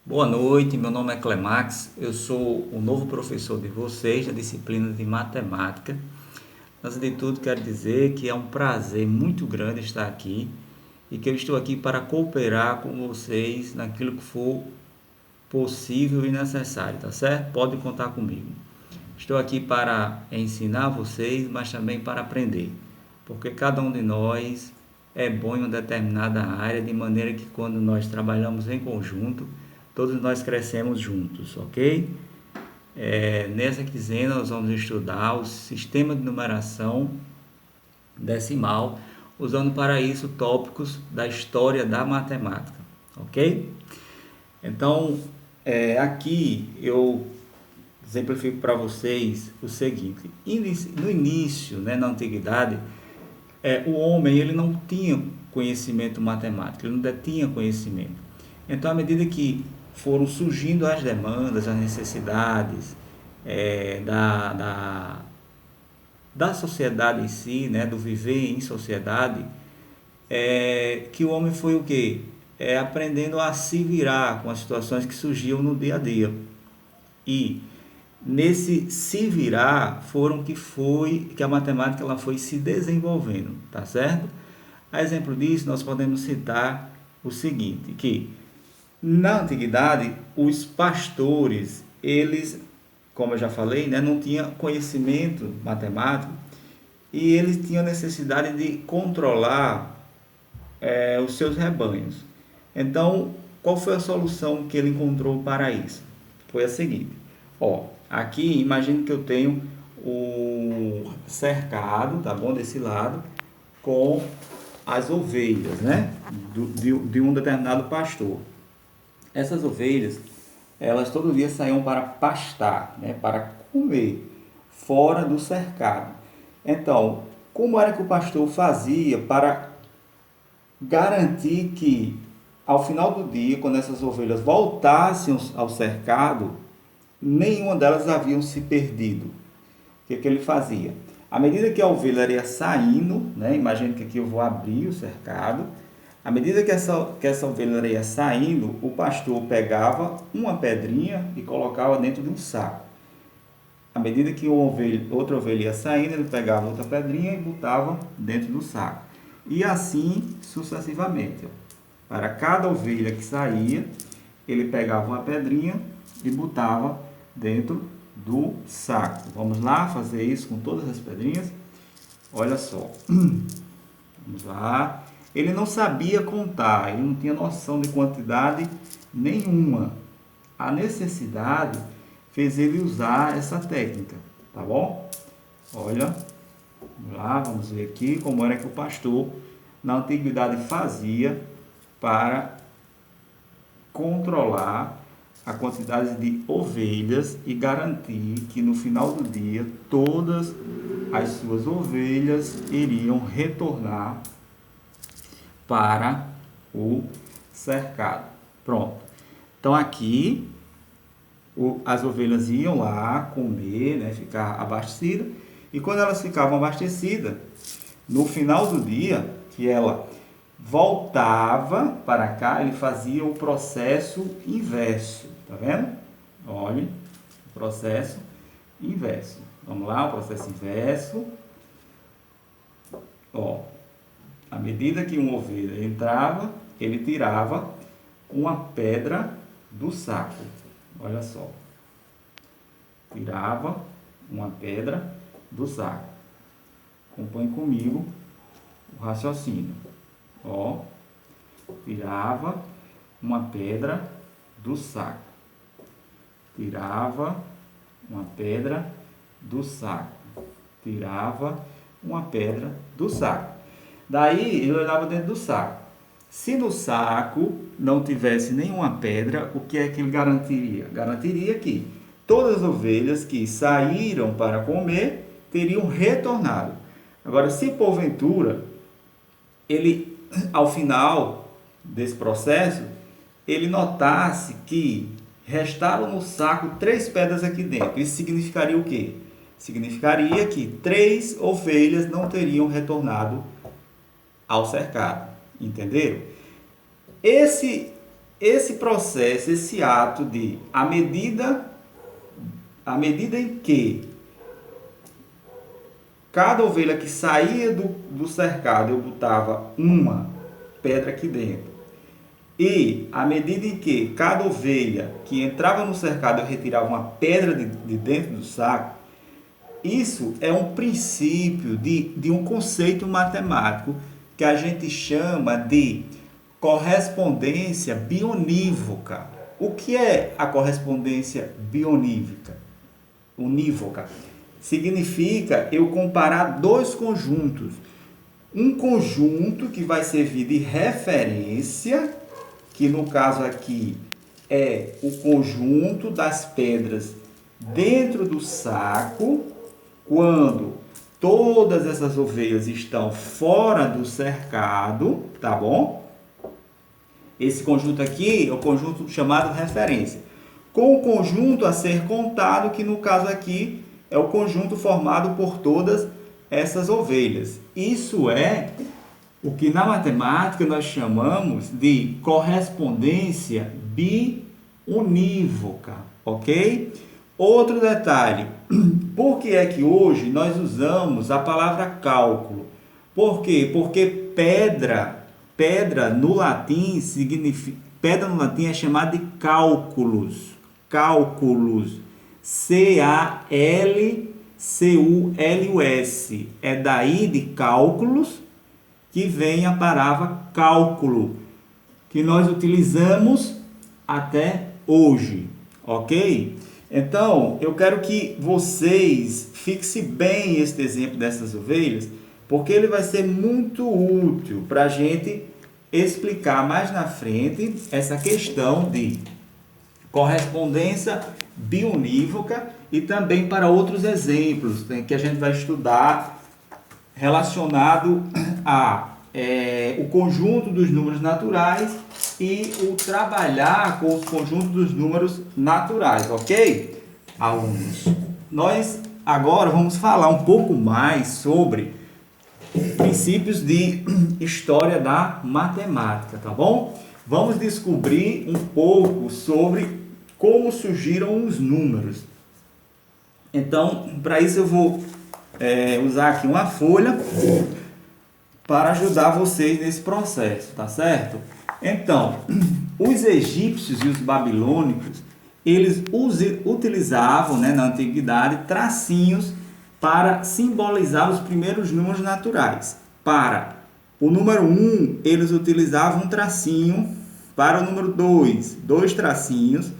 Boa noite, meu nome é Clemax, eu sou o novo professor de vocês da disciplina de matemática. Antes de tudo, quero dizer que é um prazer muito grande estar aqui e que eu estou aqui para cooperar com vocês naquilo que for possível e necessário, tá certo? Pode contar comigo. Estou aqui para ensinar vocês, mas também para aprender, porque cada um de nós é bom em uma determinada área, de maneira que quando nós trabalhamos em conjunto, todos nós crescemos juntos, ok? Nessa quinzena nós vamos estudar o sistema de numeração decimal, usando para isso tópicos da história da matemática, ok? Então, aqui eu exemplifico para vocês o seguinte: no início, né, na antiguidade, o homem ele não tinha conhecimento matemático, ele não detinha conhecimento. Então, à medida que foram surgindo as demandas, as necessidades da sociedade em si, né, do viver em sociedade, que o homem foi o quê? Aprendendo a se virar com as situações que surgiam no dia a dia. E nesse se virar que a matemática ela foi se desenvolvendo, tá certo? A exemplo disso, nós podemos citar o seguinte, que na antiguidade os pastores, eles, como eu já falei, né, não tinham conhecimento matemático e eles tinham necessidade de controlar os seus rebanhos. Então, qual foi a solução que ele encontrou para isso? Foi a seguinte: aqui imagine que eu tenho o cercado, tá bom, desse lado, com as ovelhas, né, de um determinado pastor. Essas ovelhas, elas todo dia saíam para pastar, né, para comer, fora do cercado. Então, como era que o pastor fazia para garantir que, ao final do dia, quando essas ovelhas voltassem ao cercado, nenhuma delas haviam se perdido? O que ele fazia? À medida que a ovelha ia saindo, né, imagine que aqui eu vou abrir o cercado, à medida que essa ovelha ia saindo, o pastor pegava uma pedrinha e colocava dentro de um saco. À medida que outra ovelha ia saindo, ele pegava outra pedrinha e botava dentro do saco. E assim sucessivamente. Para cada ovelha que saía, ele pegava uma pedrinha e botava dentro do saco. Vamos lá fazer isso com todas as pedrinhas? Olha só. Vamos lá. Ele não sabia contar, ele não tinha noção de quantidade nenhuma. A necessidade fez ele usar essa técnica, tá bom? Olha, vamos lá, vamos ver aqui como era que o pastor na antiguidade fazia para controlar a quantidade de ovelhas e garantir que no final do dia todas as suas ovelhas iriam retornar para o cercado. Pronto. Então aqui as ovelhas iam lá comer, né, ficar abastecidas, e quando elas ficavam abastecidas, no final do dia, que ela voltava para cá, ele fazia o processo inverso, tá vendo? Olha, o processo inverso. Vamos lá, o processo inverso. À medida que uma ovelha entrava, ele tirava uma pedra do saco. Olha só. Tirava uma pedra do saco. Acompanhe comigo o raciocínio. Tirava uma pedra do saco. Tirava uma pedra do saco. Tirava uma pedra do saco. Daí ele olhava dentro do saco. Se no saco não tivesse nenhuma pedra, o que é que ele garantiria? Garantiria que todas as ovelhas que saíram para comer teriam retornado. Agora, se porventura ele, ao final desse processo, ele notasse que restaram no saco 3 pedras aqui dentro, isso significaria o quê? Significaria que 3 ovelhas não teriam retornado ao cercado. Entenderam? esse processo, esse ato de, à medida em que cada ovelha que saía do cercado, eu botava uma pedra aqui dentro. E à medida em que cada ovelha que entrava no cercado, eu retirava uma pedra de dentro do saco, isso é um princípio de um conceito matemático que a gente chama de correspondência bionívoca. O que é a correspondência bionívoca? Unívoca. Significa eu comparar dois conjuntos. Um conjunto que vai servir de referência, que no caso aqui é o conjunto das pedras dentro do saco, quando todas essas ovelhas estão fora do cercado, tá bom? Esse conjunto aqui é o conjunto chamado referência. Com o conjunto a ser contado, que no caso aqui é o conjunto formado por todas essas ovelhas. Isso é o que na matemática nós chamamos de correspondência biunívoca, ok? Outro detalhe, por que é que hoje nós usamos a palavra cálculo? Por quê? Porque pedra no latim significa, pedra no latim é chamada de cálculos, C-A-L-C-U-L-U-S, é daí de cálculos que vem a palavra cálculo, que nós utilizamos até hoje, ok? Então, eu quero que vocês fixem bem este exemplo dessas ovelhas, porque ele vai ser muito útil para a gente explicar mais na frente essa questão de correspondência bionívoca e também para outros exemplos, né, que a gente vai estudar relacionado a o conjunto dos números naturais e o trabalhar com os conjuntos dos números naturais, ok? Alunos, nós agora vamos falar um pouco mais sobre princípios de história da matemática, tá bom? Vamos descobrir um pouco sobre como surgiram os números. Então, para isso eu vou usar aqui uma folha para ajudar vocês nesse processo, tá certo? Então, os egípcios e os babilônicos, eles utilizavam, né, na antiguidade, tracinhos para simbolizar os primeiros números naturais. Para o número 1, eles utilizavam um tracinho. Para o número 2, 2 tracinhos.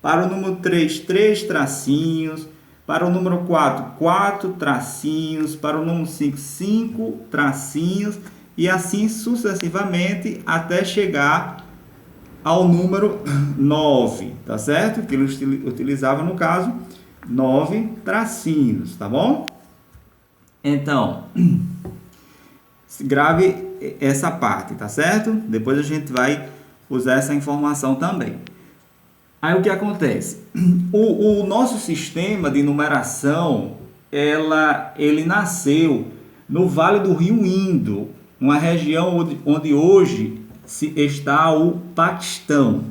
Para o número 3, 3 tracinhos. Para o número 4, 4 tracinhos. Para o número 5, 5 tracinhos. E assim sucessivamente até chegar ao número 9, tá certo? Que eles utilizavam, no caso, 9 tracinhos, tá bom? Então, grave essa parte, tá certo? Depois a gente vai usar essa informação também. Aí o que acontece? O nosso sistema de numeração, ele nasceu no Vale do Rio Indo, uma região onde hoje está o Paquistão.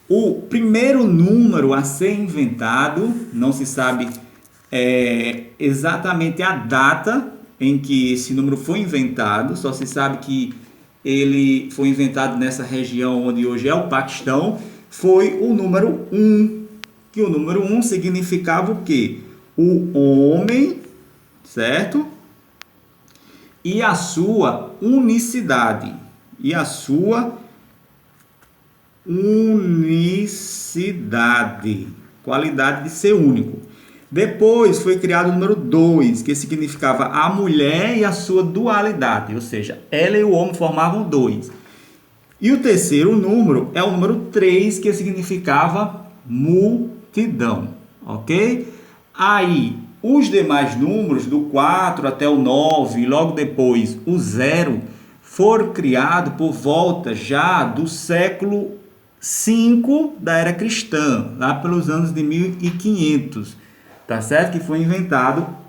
O primeiro número a ser inventado, não se sabe exatamente a data em que esse número foi inventado, só se sabe que ele foi inventado nessa região onde hoje é o Paquistão, foi o número 1, que o número 1 significava o quê? O homem, certo? E a sua unicidade. E a sua unicidade, qualidade de ser único. Depois foi criado o número 2, que significava a mulher e a sua dualidade, ou seja, ela e o homem formavam 2. E o terceiro número é o número 3, que significava multidão, ok? Aí, os demais números, do 4 até o 9, e logo depois o 0, foram criados por volta já do século 5 da era cristã, lá pelos anos de 1500, tá certo? Que foi inventado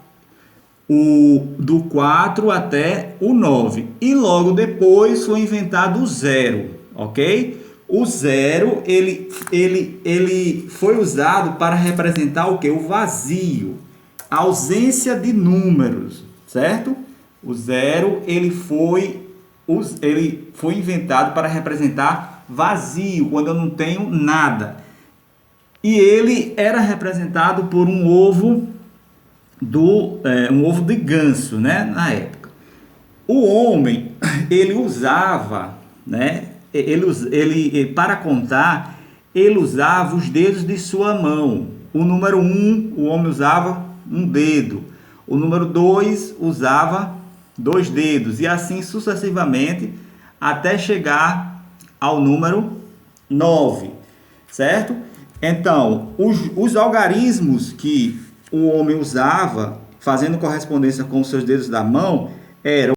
do 4 até o 9. E logo depois foi inventado o 0, ok? O zero, ele foi usado para representar o quê? O vazio, a ausência de números, certo? O zero, ele foi inventado para representar vazio, quando eu não tenho nada. E ele era representado por um ovo de ganso, né, na época. O homem, ele usava, né, para contar, ele usava os dedos de sua mão. O número 1, o homem usava um dedo. O número 2 usava 2 dedos. E assim sucessivamente, até chegar ao número 9, certo? Então, os algarismos que o homem usava, fazendo correspondência com os seus dedos da mão, eram